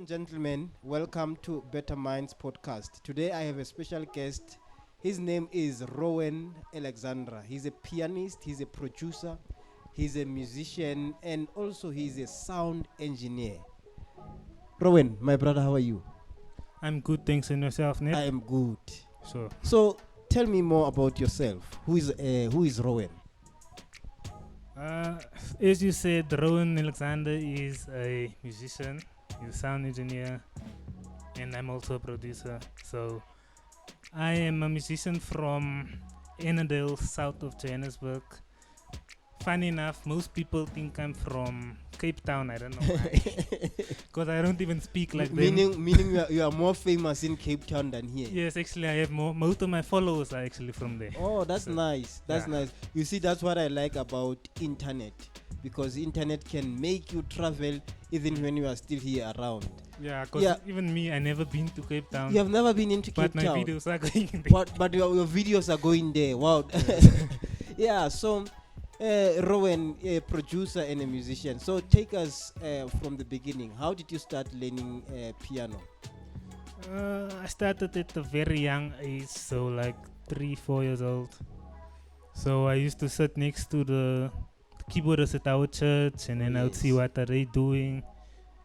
and gentlemen, welcome to Better Minds podcast. Today I have a special guest. His name is Rowan Alexander. He's a pianist, he's a producer, he's a musician, and also he's a sound engineer. Rowan, my brother, how are you? I'm good, thanks, and yourself, Ned? I am good. Sure. So, tell me more about yourself. Who is Rowan? As you said, Rowan Alexander is a musician, he's a sound engineer, and I'm also a producer. So, I am a musician from Annandale, south of Johannesburg. Funny enough, most people think I'm from Cape Town. I don't know why. Because I don't even speak like them. Meaning you are more famous in Cape Town than here. Yes, actually, I have most of my followers are actually from there. Oh, that's nice. That's nice. You see, that's what I like about internet, because internet can make you travel even when you are still here around. Yeah, because even me, I never been to Cape Town. You have never been into Cape Town. But my videos are going there. But your videos are going there. Wow. Yeah, so Rowan, a producer and a musician. So take us from the beginning. How did you start learning piano? I started at a very young age, so like 3-4 years old. So I used to sit next to the keyboardist at our church, and then I would see what are they doing,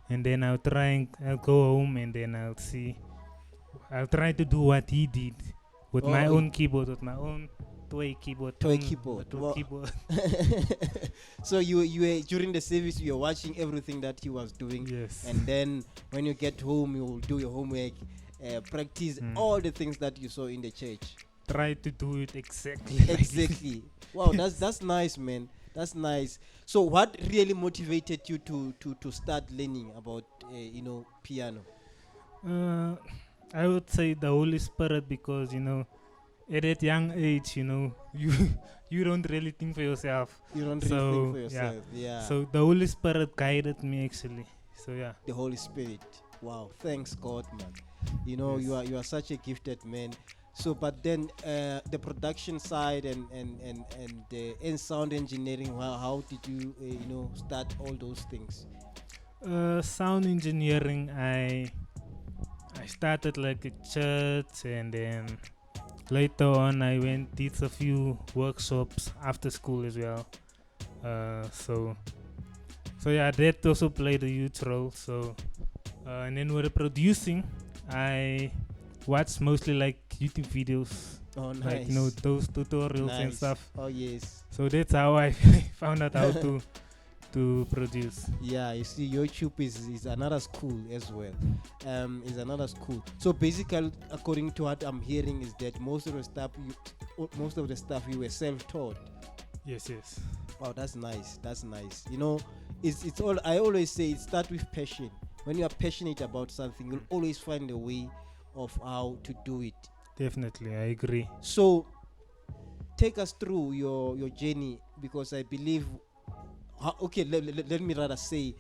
and then I'll go home, and then I'll try to do what he did with my own keyboard, with my own toy keyboard. Keyboard. So you were during the service, you were watching everything that he was doing. Yes. And then when you get home, you will do your homework, practice all the things that you saw in the church. Try to do it exactly. Exactly. Wow, that's nice, man. That's nice. So what really motivated you to start learning about piano? I would say the Holy Spirit, because at that young age, you don't really think for yourself. You don't really think for yourself. Yeah. So the Holy Spirit guided me actually. So yeah. The Holy Spirit. Wow. Thanks God, man. Yes. You are such a gifted man. So, but then the production side and sound engineering. How did you start all those things? Sound engineering. I started like at church, and then later on, I did a few workshops after school as well. So yeah, that also played a huge role. So, and then with the producing, I watched mostly like YouTube videos. Oh, nice. Like, those tutorials and stuff. Oh, yes. So that's how I found out how to produce. Yeah, you see, YouTube is another school as well. Is another school. So basically, according to what I'm hearing, is that most of the stuff you were self-taught. Yes. Wow, that's nice. That's nice. It's all. I always say it starts with passion. When you are passionate about something, you'll always find a way of how to do it. Definitely, I agree. So, take us through your journey, because I believe. Let me rather say,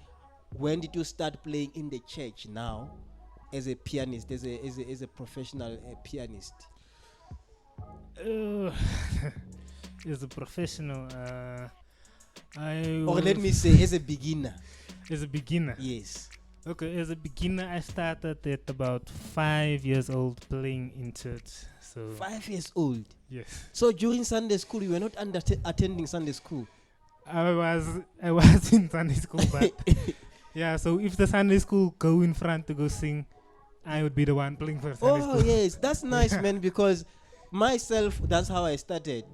when did you start playing in the church now, as a pianist, as a professional pianist? As a professional, let me say, as a beginner. As a beginner. Yes. Okay, as a beginner, I started at about 5 years old playing in church. So 5 years old. Yes. So during Sunday school, you were not attending Sunday school. I was in Sunday school, but yeah. So if the Sunday school go in front to go sing, I would be the one playing for Sunday school. Oh yes, that's nice, man. Because myself, that's how I started.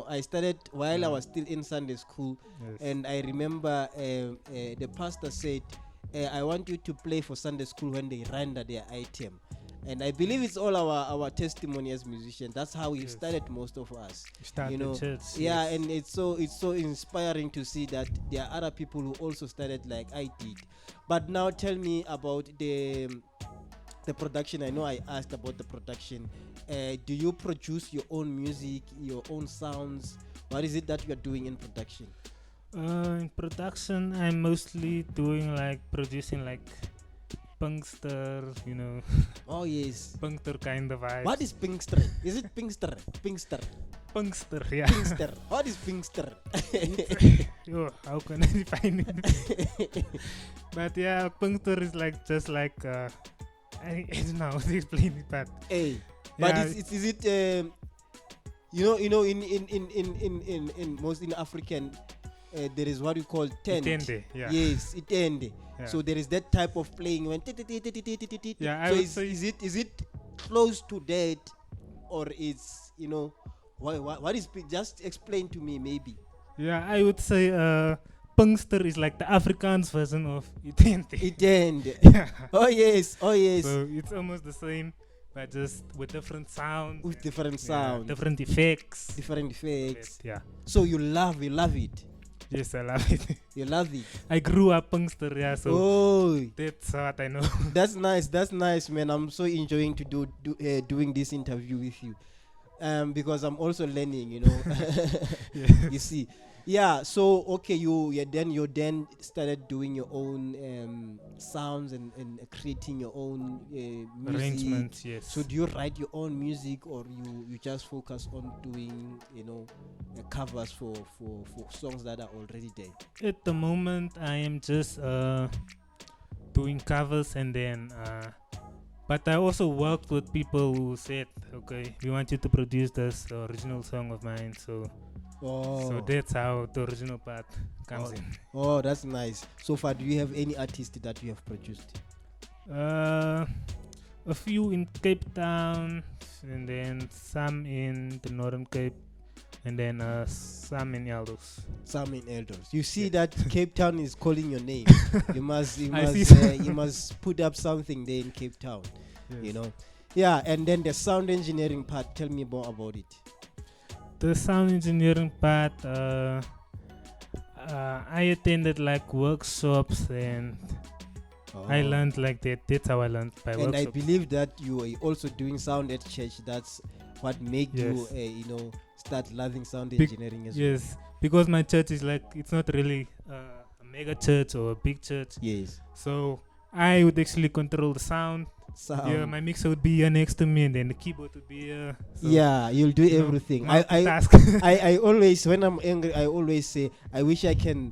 I started while I was still in Sunday school, and I remember the pastor said, I want you to play for Sunday school when they render their item. And I believe it's all our testimony as musicians. That's how we started, most of us. Church. Yeah, and it's so inspiring to see that there are other people who also started like I did. But now tell me about the production. I know I asked about the production. Do you produce your own music, your own sounds? What is it that you are doing in production? In production, I'm mostly doing producing Punkster, Oh yes. Punkster kind of vibes. What is Pinkster? Is it Pinkster? Pinkster. Punkster, yeah. Pinkster. What is Pinkster? Yo, how can I define it? But yeah, Punkster is like just like I don't know how to explain it, but Hey, but yeah, is it in most in African there is what you call tent. Itende, yeah. Yes, itende. Yeah. So there is that type of playing when Yeah, I so would say is it close to that, or it's what is just explain to me maybe. yeah, I would say Punkster is like the Afrikaans version of Itende. Itende. Yeah. Oh yes. So it's almost the same, but just with different sounds. With different Yeah, sounds, different effects. different effects. Yeah. So you love it. Yes, I love it. You love it. I grew up Punkster, yeah, so Oh, that's what I know. that's nice. That's nice, man. I'm so enjoying to doing this interview with you, because I'm also learning. Yes. You see, yeah. So okay, you then started doing your own sounds and creating your own music. Arrangements, yes. So do you write your own music, or you just focus on doing covers for songs that are already there? At the moment, I am just doing covers, and then but I also worked with people who said, okay, we want you to produce this original song of mine. So that's how the original part comes in. Oh, that's nice. So far, do you have any artist that you have produced? A few in Cape Town, and then some in the Northern Cape, and then some in Eldos. Some in Elders. You see that Cape Town is calling your name. you must put up something there in Cape Town. Yes. Yeah. And then the sound engineering part. Tell me more about it. The sound engineering part, I attended like workshops, and I learned like that. That's how I learned by and workshops. I believe that you are also doing sound at church. That's what made you start loving sound engineering as well. Yes, because my church is like, it's not really a mega church or a big church. Yes. So I would actually control the sound. Yeah, my mixer would be here next to me, and then the keyboard would be here. So, yeah, you'll do everything. I always, when I'm angry, I always say, I wish I can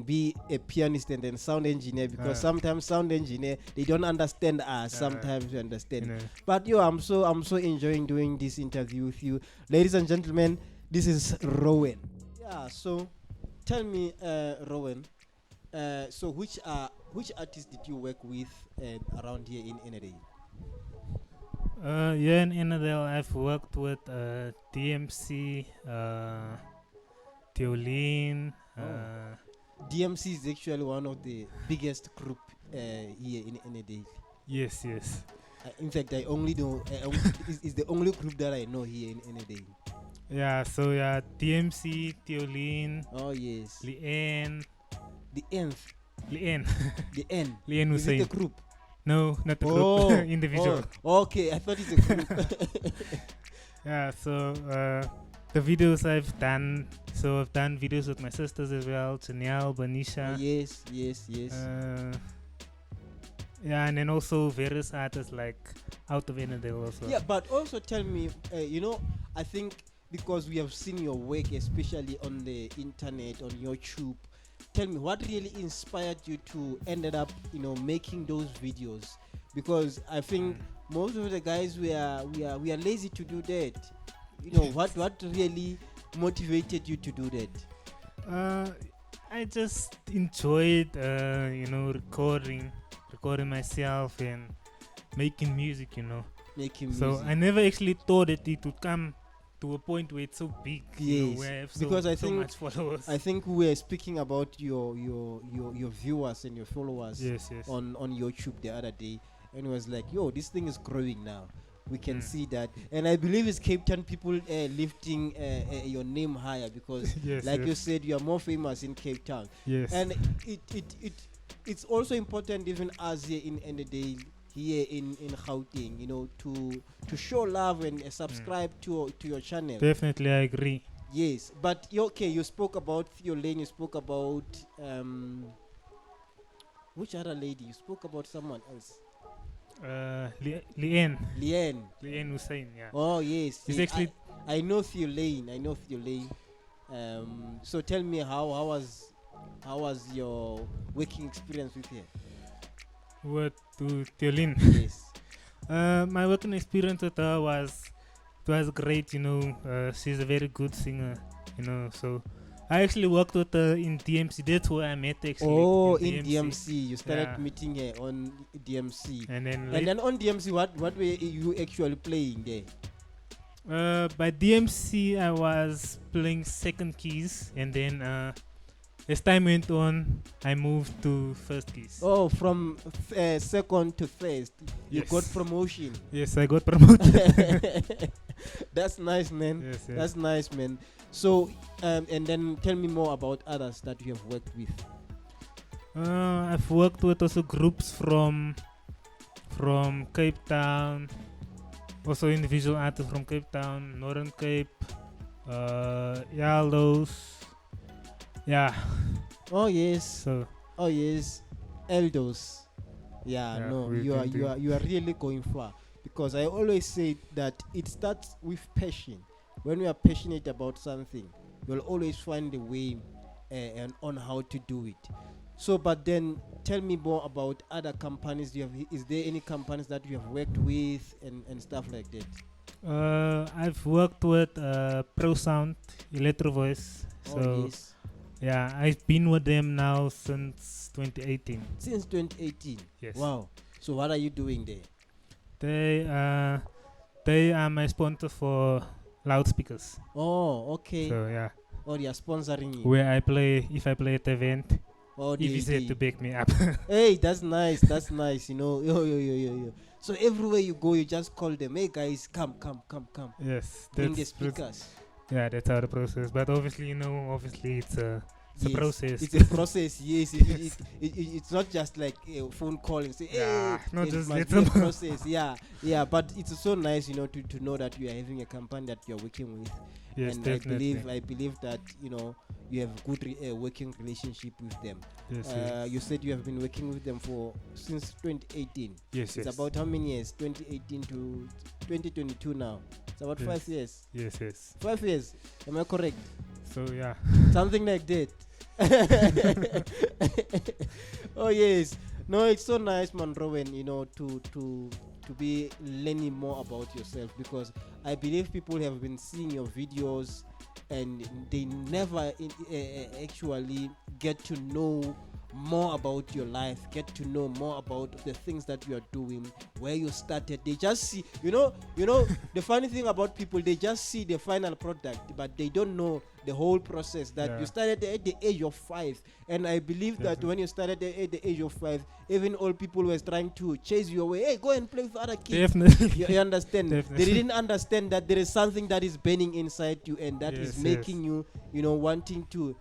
be a pianist and then sound engineer, because sometimes sound engineer, they don't understand us. Sometimes we understand. But I'm so enjoying doing this interview with you, ladies and gentlemen. This is Rowan. Yeah. So tell me, Rowan. So which artists did you work with around here in Enedale? Yeah, in Enedale, I've worked with DMC, Theolene. DMC is actually one of the biggest group here in Enedale. Yes. In fact, I only know is the only group that I know here in Enedale. Yeah. So yeah, DMC, Theolene. Oh yes. Leanne. The nth. Leanne. The N. Leanne Is Hussein. it a group? No, not a group. Individual. Okay, I thought it's a group. Yeah. So the videos I've done. So I've done videos with my sisters as well, Janelle, Banisha. Yes. Yeah, and then also various artists like out of Enedale also. Yeah, but also tell me, I think because we have seen your work, especially on the internet, on YouTube. Tell me, what really inspired you to ended up, making those videos? Because I think most of the guys we are lazy to do that. What really motivated you to do that? I just enjoyed, recording myself and making music. Making music. So I never actually thought that it would come to a point where it's so big. Yes, where I have because I think much followers. I think we were speaking about your viewers and your followers. Yes. On YouTube the other day, and it was like, yo, this thing is growing now. We can see that, and I believe it's Cape Town people lifting your name higher, because you said, you are more famous in Cape Town. Yes. And it's also important, even us here in Enedale, here in Gauteng, to show love and subscribe to your channel. Definitely, I agree. Yes, but you spoke about Theolene, you spoke about which other lady? You spoke about someone else. Leanne Hussein. Yeah. Oh yes. It's actually I know Theolane. So tell me how was your working experience with her? What to Tiolin? Yes. My working experience with her was great. She's a very good singer. So I actually worked with her in DMC. That's where I met her actually. Oh, in DMC. You started Yeah. meeting her on DMC. And then And then on DMC, what were you actually playing there? by DMC, I was playing second keys, and then as time went on, I moved to first keys. Oh, from second to first, you Yes. got promotion. Yes, I got promoted. That's nice, man. Yes, yeah. That's nice, man. So, and then tell me more about others that you have worked with. I've worked with also groups from Cape Town, also individual artists from Cape Town, Northern Cape, Yaldos. Yeah. Oh yes. So Oh yes. Eldos. Yeah, Yeah, no, we you are can you do. are you are really going far, because I always say that it starts with passion. When we are passionate about something, you'll always find a way and on how to do it. So, but then tell me more about other companies. Is there any companies that you have worked with and stuff like that? I've worked with Pro Sound, Electro Voice. So Oh yes. yeah, I've been with them now since 2018. Since 2018. Yes. Wow. So what are you doing there? They are my sponsor for loudspeakers. Oh, okay. So yeah, Oh, they are sponsoring you. where if I play at the event, Oh, if you said to back me up. Hey, that's nice. That's nice. Yo. So everywhere you go, you just call them. Hey guys, come. Yes, Bring the that's speakers. yeah, that's how the process. But obviously, it's a Yes, process. It's a process. Yes, it's not just like a phone call and say, hey. Yeah, not it just must let be a them- process. Yeah. But it's so nice, to know that you are having a company that you are working with. Yes, And definitely. I believe that you have good working relationship with them. Yes, You said you have been working with them since 2018. yes. It's about how many years? 2018 to 2022 now. It's about 5 Yes. years. Yes. 5 years. Am I correct? So yeah. Something like that. Oh yes. No, it's so nice, man, Rowan, to be learning more about yourself, because I believe people have been seeing your videos and they never actually get to know more about your life, get to know more about the things that you are doing, where you started. They just see, the funny thing about people, they just see the final product, but they don't know the whole process that Yeah. you started at the age of 5. And I believe that Definitely. when you started at the age of 5, even old people were trying to chase you away. Hey, go and play with other kids. Definitely. You understand? Definitely. They didn't understand that there is something that is burning inside you, and that is Yes, making you, wanting to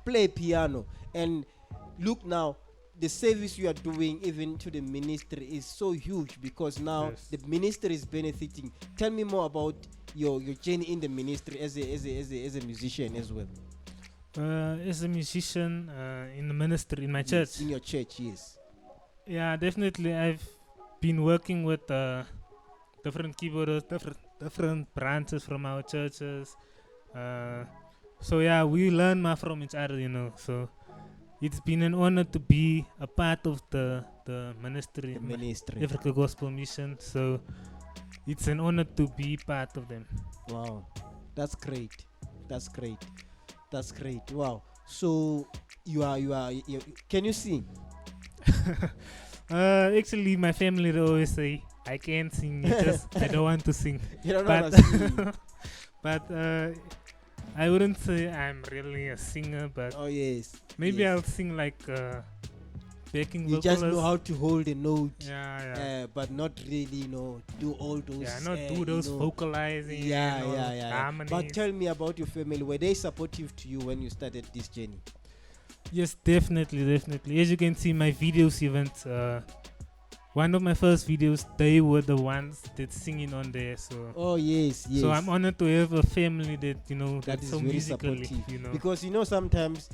play piano. And look now, the service you are doing even to the ministry is so huge, because now Yes. the ministry is benefiting. Tell me more about your journey in the ministry as a musician as well. As a musician in the ministry in my church. In your church, yes. Yeah, definitely. I've been working with different keyboardists, different branches from our churches. So yeah, we learn more from each other, So it's been an honor to be a part of the ministry, The ministry. Africa Gospel Mission. So it's an honor to be part of them. Wow, that's great. Wow. So you can you sing? Actually, my family they always say I can't sing. I don't want to sing. You don't know But how to sing. but I wouldn't say I'm really a singer. But Oh yes. maybe yes. I'll sing like backing You just know vocalist. how to hold a note. Yeah. But not really, do all those. Yeah, not do those vocalizing. and all Yeah. harmonies. But tell me about your family. Were they supportive to you when you started this journey? Yes, definitely. As you can see, my videos events. One of my first videos, they were the ones that singing on there. So. Oh yes. So I'm honored to have a family that that that's is so very musically, supportive. Because sometimes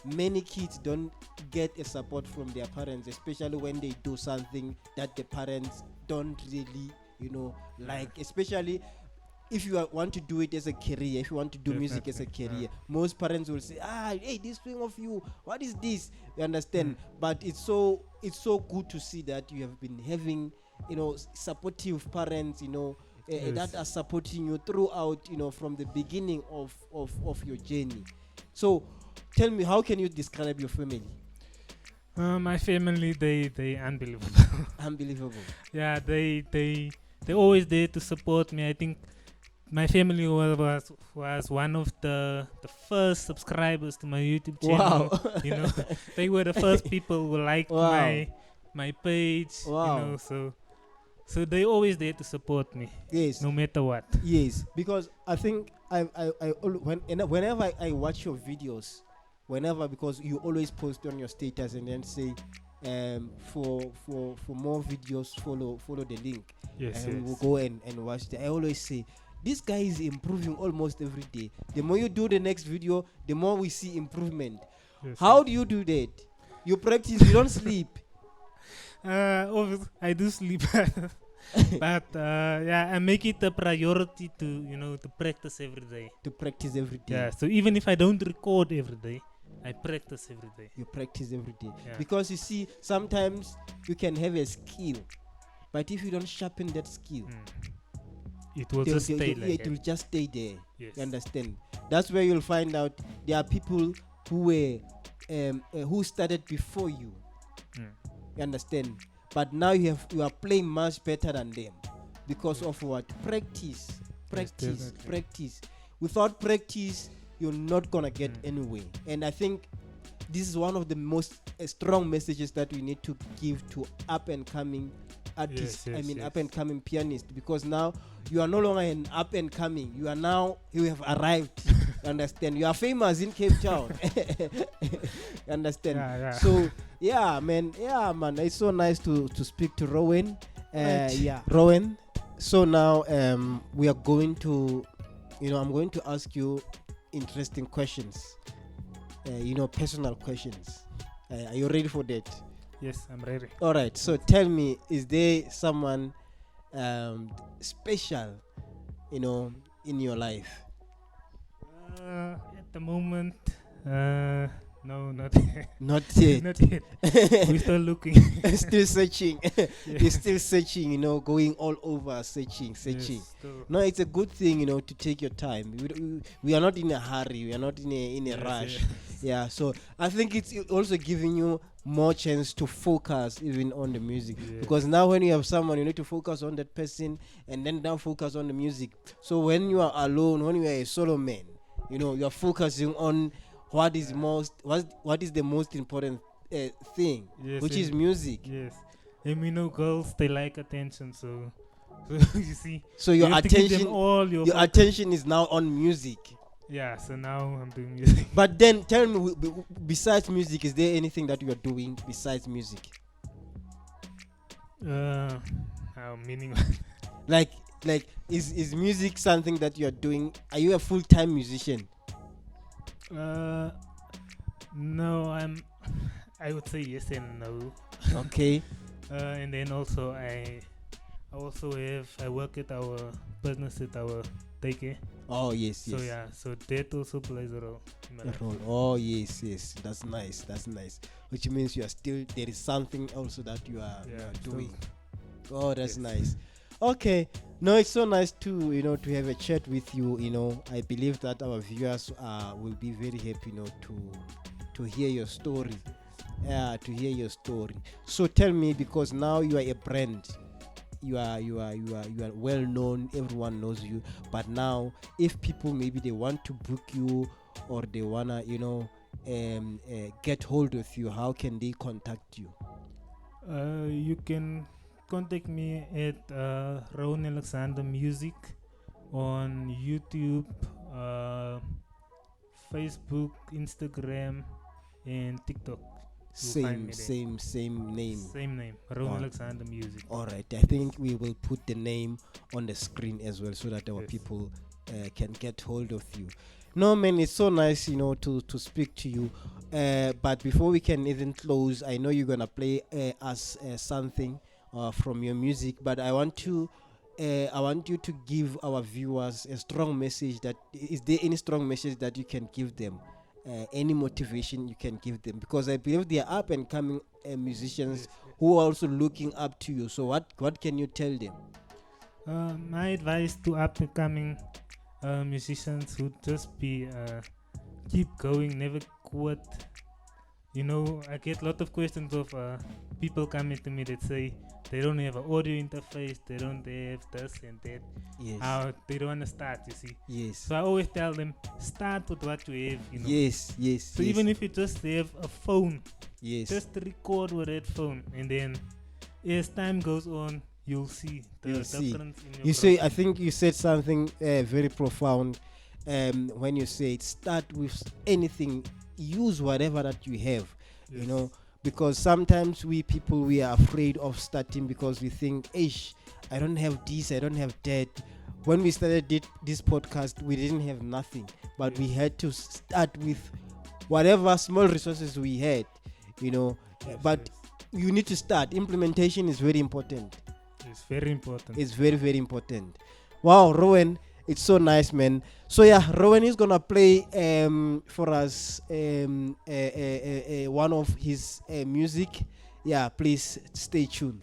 many kids don't get a support from their parents, especially when they do something that the parents don't really like. Especially if you want to do it as a career, if you want to do music as a career, most parents will say, hey, this thing of you, what is this? You understand? But it's so good to see that you have been having, supportive parents, that are supporting you throughout, from the beginning of your journey. So tell me, how can you describe your family? My family, they unbelievable. Unbelievable. Yeah, they always there to support me. I think my family was one of the first subscribers to my YouTube channel. Wow. They were the first people who liked my page. Wow. So they always there to support me. Yes. No matter what. Yes, because I think whenever I watch your videos, because you always post on your status and then say, for more videos, follow the link. Yes, and we'll go and watch it. I always say, this guy is improving almost every day. The more you do the next video, the more we see improvement. Yes, How do you do that? You practice, you don't sleep. I do sleep. But I make it a priority to practice every day. To practice every day. Yeah, so even if I don't record every day, I practice every day. You practice every day. Yeah. Because you see, sometimes you can have a skill, but if you don't sharpen that skill, it will just stay like it will just stay there. Yes. You understand? That's where you'll find out there are people who were who started before you. You understand? But now you are playing much better than them because of what? Practice. Without practice, you're not gonna get anywhere. And I think this is one of the most strong messages that we need to give to up and coming artists. Up and coming pianists, because now you are no longer an up and coming. You have arrived. You understand? You are famous in Cape Town. You understand? Yeah. So man, it's so nice to speak to Rowan. Right. Rowan. So now we are going to, I'm going to ask you interesting questions. Personal questions. Are you ready for that? Yes, I'm ready. All right. So tell me, is there someone special, in your life? At the moment, no, not yet. Not yet. Not yet. We're still looking. Still searching. You're still searching, going all over, searching. Yes, No, it's a good thing, to take your time. We are not in a hurry. We are not in a rush. Yeah, so I think it's also giving you more chance to focus even on the music. Because now when you have someone, you need to focus on that person and then down focus on the music. So when you are alone, when you are a solo man, you are focusing on what is the most important thing, which is music. Yes. And girls, they like attention, so you see. So your attention is now on music. Yeah, so now I'm doing music. But then tell me, besides music, is there anything that you are doing besides music? Meaning like is music something that you are doing? Are you a full-time musician? No, I would say yes and no. Okay. And then also I work at our business at our daycare. Oh yes. So that also plays a role in my life. Oh yes. That's nice. Which means there is something also that you are doing. Oh, that's nice. Okay. No, it's so nice to to have a chat with you. I believe that our viewers will be very happy to hear your story. To hear your story. So tell me, because now you are a brand. You are well known, everyone knows you, but now if people maybe they want to book you or they wanna get hold of you, how can they contact you? You can contact me at Rowan Alexander Music on YouTube, Facebook, Instagram, and TikTok. Same name. Rowan Alexander Music. All right. I think we will put the name on the screen as well, so that our people can get hold of you. No, man, it's so nice, to speak to you. But before we can even close, I know you're gonna play us something from your music, but I want to I want you to give our viewers a strong message. That is there any strong message that you can give them? Any motivation you can give them, because I believe they are up and coming musicians who are also looking up to you. So what can you tell them? My advice to up and coming musicians would just be keep going, never quit. You know, I get a lot of questions of people coming to me that say they don't have an audio interface, they don't have this and that. Yes. How they don't want to start, you see. Yes. So I always tell them, start with what you have, you know. Yes. So even if you just have a phone, yes, just record with that phone, and then as time goes on, you'll see the difference in your you say, I think you said something very profound when you said start with anything, use whatever that you have. Yes. You know, because sometimes we people, we are afraid of starting because we think, I don't have this, I don't have that. When we started this podcast, we didn't have nothing, but we had to start with whatever small resources we had, you know. But you need to start. Implementation is very important. It's very important. It's very, very important. Wow, Rowan, it's so nice, man. So yeah, Rowan is gonna play for us one of his music. Yeah, please stay tuned.